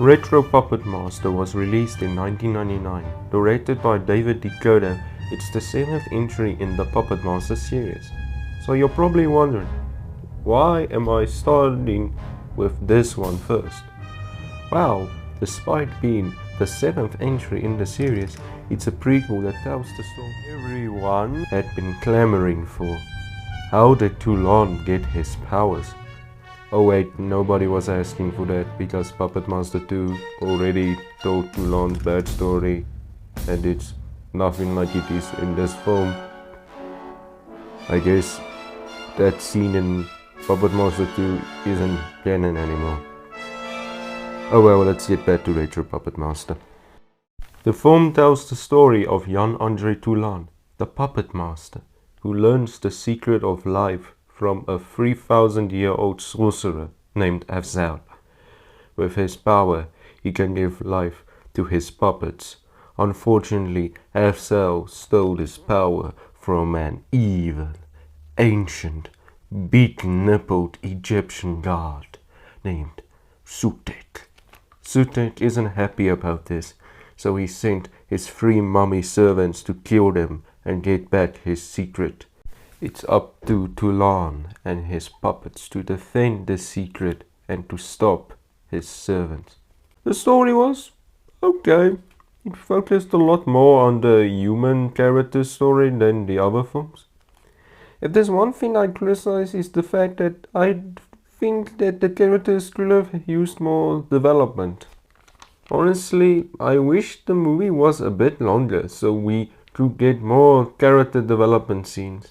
Retro Puppet Master was released in 1999. Directed by David DeCoteau, it's the 7th entry in the Puppet Master series. So you're probably wondering, why am I starting with this one first? Well, despite being the 7th entry in the series, it's a prequel that tells the story everyone had been clamoring for. How did Toulon get his powers? Oh wait, nobody was asking for that because Puppet Master 2 already told Toulon's bad story and it's nothing like it is in this film. I guess that scene in Puppet Master 2 isn't canon anymore. Oh well, let's get back to Retro Puppet Master. The film tells the story of Jan-André Toulon, the Puppet Master, who learns the secret of life from a 3,000-year-old sorcerer named Afzaal. With his power, he can give life to his puppets. Unfortunately, Afzaal stole this power from an evil, ancient, big-nippled Egyptian god named Sutekh. Sutekh isn't happy about this, so he sent his 3 mummy servants to kill them and get back his secret. It's up to Toulon and his puppets to defend the secret and to stop his servants. The story was okay. It focused a lot more on the human character story than the other films. If there's one thing I criticize, is the fact that I think that the characters could have used more development. Honestly, I wish the movie was a bit longer so we could get more character development scenes.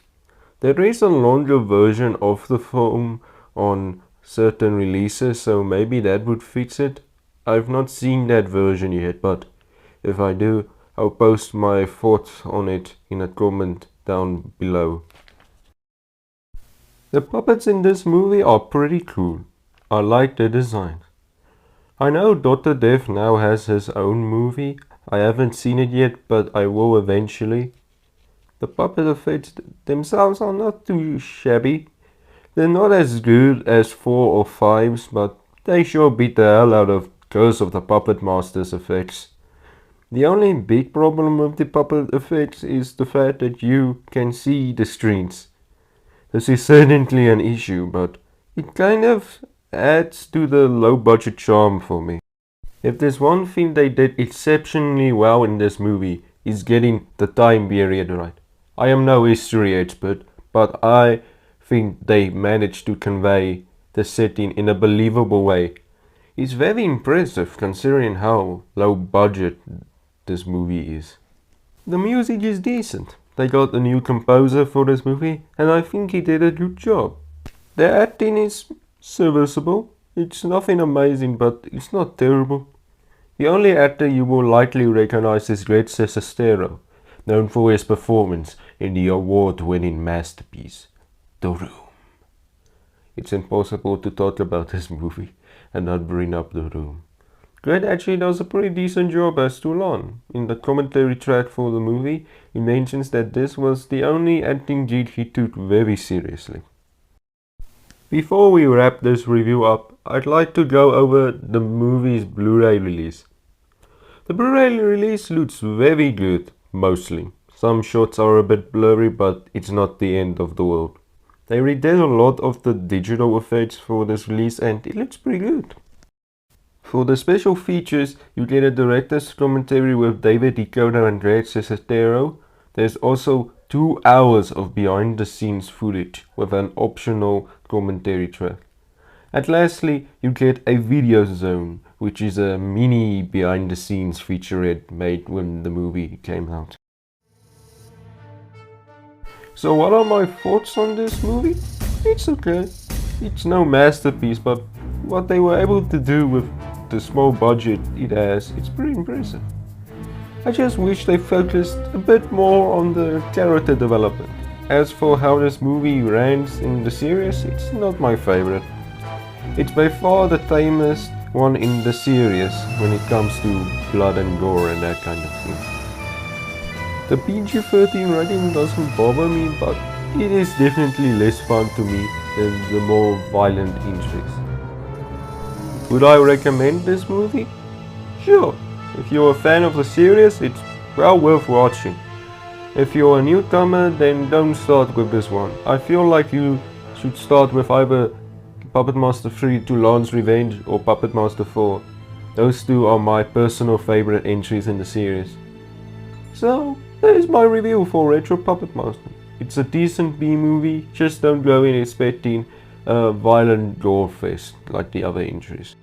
There is a longer version of the film on certain releases, so maybe that would fix it. I've not seen that version yet, but if I do, I'll post my thoughts on it in a comment down below. The puppets in this movie are pretty cool. I like the designs. I know Dr. Death now has his own movie. I haven't seen it yet, but I will eventually. The puppet effects themselves are not too shabby. They're not as good as 4 or 5's, but they sure beat the hell out of Curse of the Puppet Master's effects. The only big problem with the puppet effects is the fact that you can see the screens. This is certainly an issue, but it kind of adds to the low budget charm for me. If there's one thing they did exceptionally well in this movie, is getting the time period right. I am no history expert, but I think they managed to convey the setting in a believable way. It's very impressive considering how low budget this movie is. The music is decent. They got a new composer for this movie and I think he did a good job. The acting is serviceable. It's nothing amazing, but it's not terrible. The only actor you will likely recognize is Greg Sestero, known for his performance in the award-winning masterpiece, The Room. It's impossible to talk about this movie and not bring up The Room. Greg actually does a pretty decent job as Toulon. In the commentary track for the movie, he mentions that this was the only acting gig he took very seriously. Before we wrap this review up, I'd like to go over the movie's Blu-ray release. The Blu-ray release looks very good, mostly. Some shots are a bit blurry, but it's not the end of the world. They redid a lot of the digital effects for this release and it looks pretty good. For the special features, you get a director's commentary with David DeCoteau and Greg Sestero. There's also 2 hours of behind the scenes footage with an optional commentary track. And lastly, you get a video zone, which is a mini behind the scenes featurette made when the movie came out. So what are my thoughts on this movie? It's okay. It's no masterpiece, but what they were able to do with the small budget it has, it's pretty impressive. I just wish they focused a bit more on the character development. As for how this movie ranks in the series, it's not my favorite. It's by far the tamest one in the series when it comes to blood and gore and that kind of thing. The PG-13 rating doesn't bother me, but it is definitely less fun to me than the more violent entries. Would I recommend this movie? Sure, if you're a fan of the series, it's well worth watching. If you're a newcomer, then don't start with this one. I feel like you should start with either Puppet Master 3 Toulon's Revenge or Puppet Master 4. Those two are my personal favorite entries in the series. So, there's my review for Retro Puppet Master. It's a decent B-movie, just don't go in expecting a violent gore fest like the other entries.